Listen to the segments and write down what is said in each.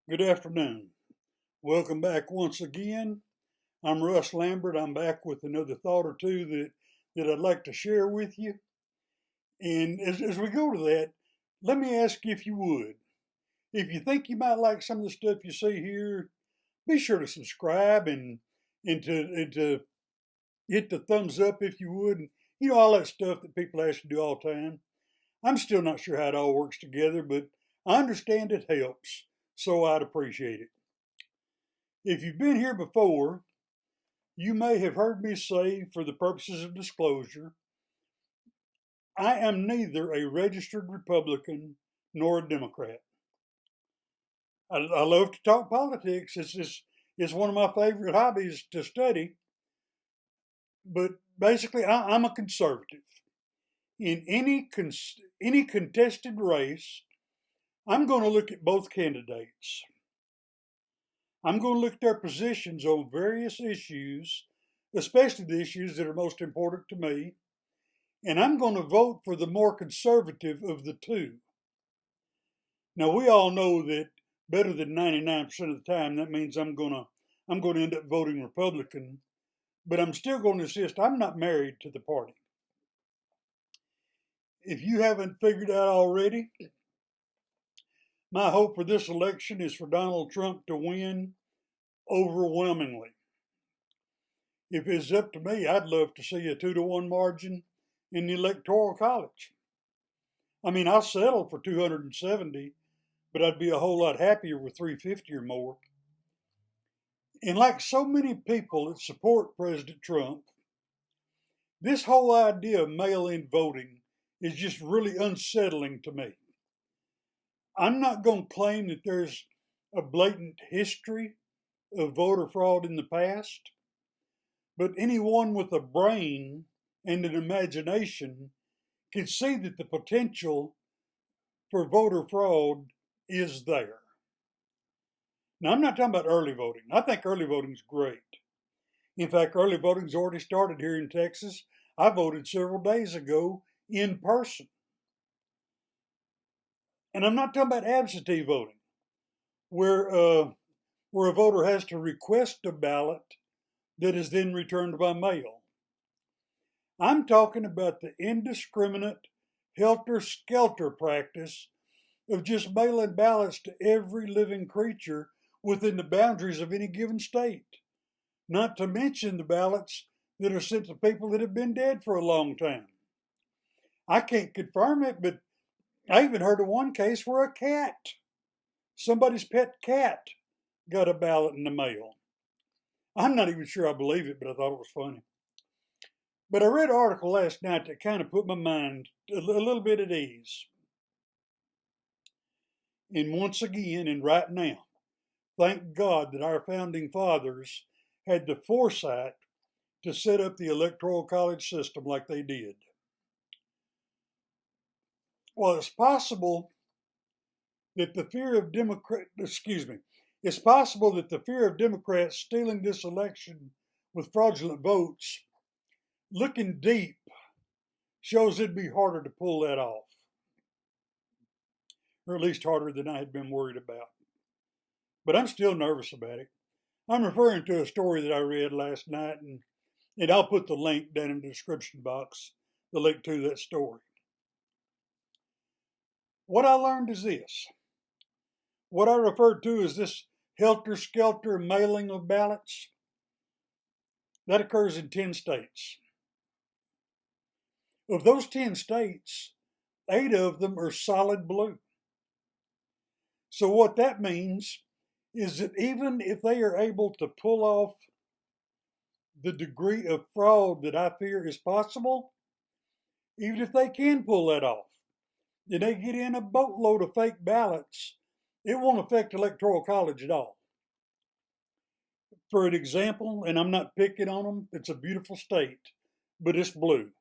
Good afternoon. Welcome back once again. I'm Russ Lambert. I'm back with another thought or two that I'd like to share with you. And as we go to that, let me ask you if you would. If you think you might like some of the stuff you see here, be sure to subscribe and to hit the thumbs up if you would. And, all that stuff that people ask you to do all the time. I'm still not sure how it all works together, but I understand it helps, so I'd appreciate it. If you've been here before, you may have heard me say, for the purposes of disclosure, I am neither a registered Republican nor a Democrat. I love to talk politics. It's one of my favorite hobbies to study. But basically, I'm a conservative. In any contested race, I'm going to look at both candidates. I'm going to look at their positions on various issues, especially the issues that are most important to me, and I'm going to vote for the more conservative of the two. Now, we all know that better than 99% of the time, that means I'm going to end up voting Republican, but I'm still going to insist I'm not married to the party. If you haven't figured out already, my hope for this election is for Donald Trump to win overwhelmingly. If it's up to me, I'd love to see a 2-1 margin in the Electoral College. I mean, I'll settle for 270, but I'd be a whole lot happier with 350 or more. And like so many people that support President Trump, this whole idea of mail-in voting is just really unsettling to me. I'm not going to claim that there's a blatant history of voter fraud in the past, but anyone with a brain and an imagination can see that the potential for voter fraud is there. Now, I'm not talking about early voting. I think early voting is great. In fact, early voting's already started here in Texas. I voted several days ago in person. And I'm not talking about absentee voting, where a voter has to request a ballot that is then returned by mail. I'm talking about the indiscriminate, helter-skelter practice of just mailing ballots to every living creature within the boundaries of any given state, not to mention the ballots that are sent to people that have been dead for a long time. I can't confirm it, but I even heard of one case where a cat, somebody's pet cat, got a ballot in the mail. I'm not even sure I believe it, but I thought it was funny. But I read an article last night that kind of put my mind a little bit at ease. And once again, and right now, thank God that our founding fathers had the foresight to set up the Electoral College system like they did. Well, it's possible that the fear of it's possible that the fear of Democrats stealing this election with fraudulent votes, looking deep, shows it'd be harder to pull that off. Or at least harder than I had been worried about. But I'm still nervous about it. I'm referring to a story that I read last night, and I'll put the link down in the description box, the link to that story. What I learned is this. What I referred to as this helter-skelter mailing of ballots, that occurs in 10 states. Of those 10 states, 8 of them are solid blue. So what that means is that even if they are able to pull off the degree of fraud that I fear is possible, even if they can pull that off, and they get in a boatload of fake ballots, it won't affect Electoral College at all. For an example, and I'm not picking on them, it's a beautiful state, but it's blue.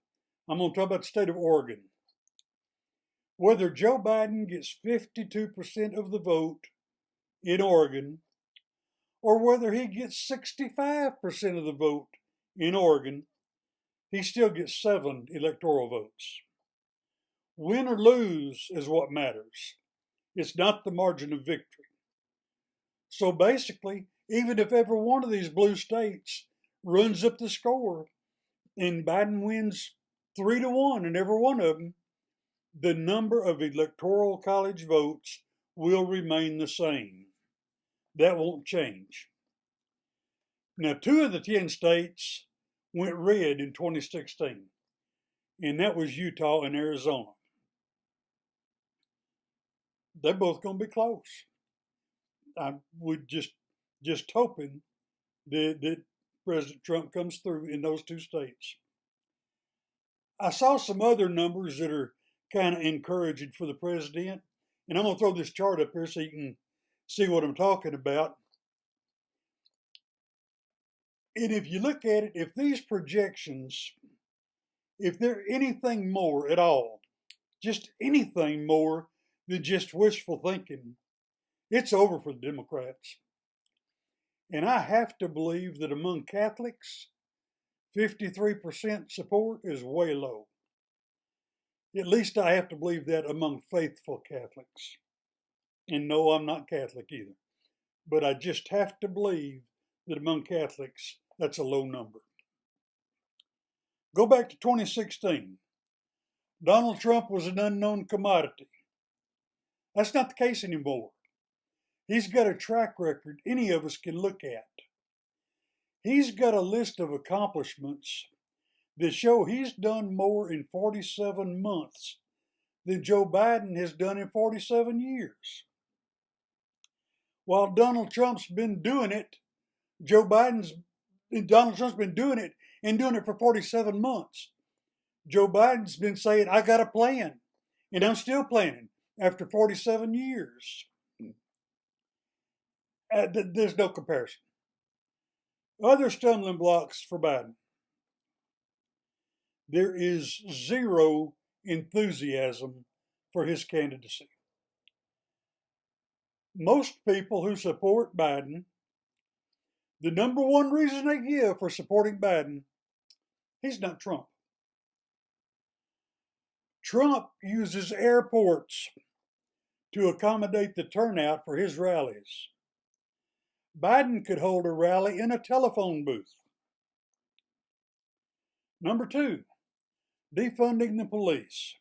I'm going to talk about the state of Oregon. Whether Joe Biden gets 52% of the vote in Oregon, or whether he gets 65% of the vote in Oregon, he still gets 7 electoral votes. Win or lose is what matters. It's not the margin of victory. So basically, even if every one of these blue states runs up the score and Biden wins 3-1 in every one of them, the number of electoral college votes will remain the same. That won't change. Now, 2 of the 10 states went red in 2016, and that was Utah and Arizona. They're both going to be close. I would just hoping that President Trump comes through in those 2 states. I saw some other numbers that are kind of encouraging for the president, and I'm going to throw this chart up here so you can see what I'm talking about. And if you look at it, if these projections, if they're anything more at all, just anything more than just wishful thinking, it's over for the Democrats. And I have to believe that among Catholics, 53% support is way low. At least I have to believe that among faithful Catholics. And no, I'm not Catholic either. But I just have to believe that among Catholics, that's a low number. Go back to 2016. Donald Trump was an unknown commodity. That's not the case anymore. He's got a track record any of us can look at. He's got a list of accomplishments that show he's done more in 47 months than Joe Biden has done in 47 years. While Donald Trump's been doing it, Donald Trump's been doing it and doing it for 47 months. Joe Biden's been saying, I got a plan, and I'm still planning after 47 years. There's no comparison. Other stumbling blocks for Biden. There is zero enthusiasm for his candidacy. Most people who support Biden, the number one reason they give for supporting Biden, he's not Trump. Trump uses airports to accommodate the turnout for his rallies. Biden could hold a rally in a telephone booth. Number 2, defunding the police.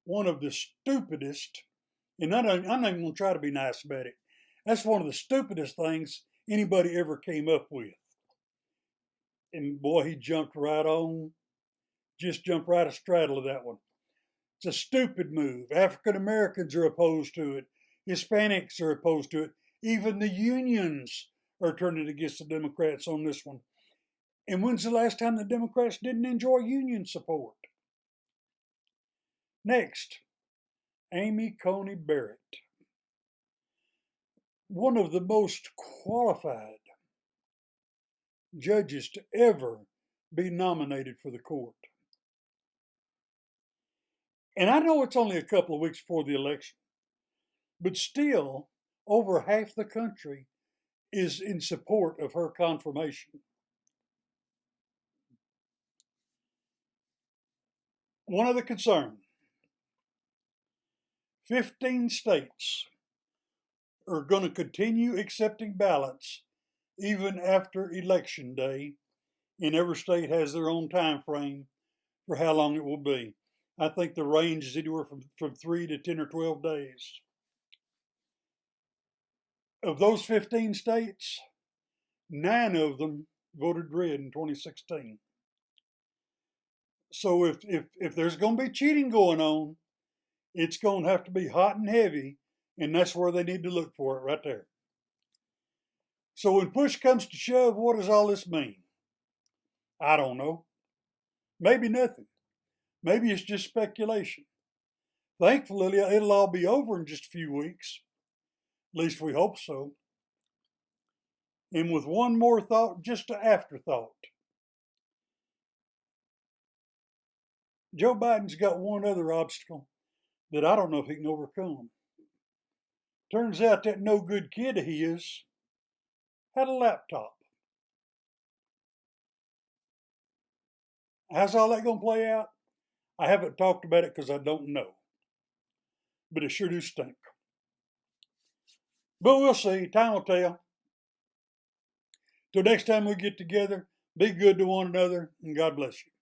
One of the stupidest, and I'm not even going to try to be nice about it, that's one of the stupidest things anybody ever came up with. And boy, he jumped right astraddle of that one. It's a stupid move. African Americans are opposed to it. Hispanics are opposed to it. Even the unions are turning against the Democrats on this one. And when's the last time the Democrats didn't enjoy union support? Next, Amy Coney Barrett. One of the most qualified judges to ever be nominated for the court. And I know it's only a couple of weeks before the election, but still, over half the country is in support of her confirmation. One other concern. 15 states are going to continue accepting ballots even after Election Day, and every state has their own time frame for how long it will be. I think the range is anywhere from 3 to 10 or 12 days. Of those 15 states, 9 of them voted red in 2016. So if there's going to be cheating going on, it's going to have to be hot and heavy, and that's where they need to look for it, right there. So when push comes to shove, what does all this mean? I don't know. Maybe nothing. Maybe it's just speculation. Thankfully, it'll all be over in just a few weeks. At least we hope so. And with one more thought, just an afterthought. Joe Biden's got one other obstacle that I don't know if he can overcome. Turns out that no good kid of his had a laptop. How's all that going to play out? I haven't talked about it because I don't know. But it sure do stink. But we'll see. Time will tell. Till next time we get together, be good to one another, and God bless you.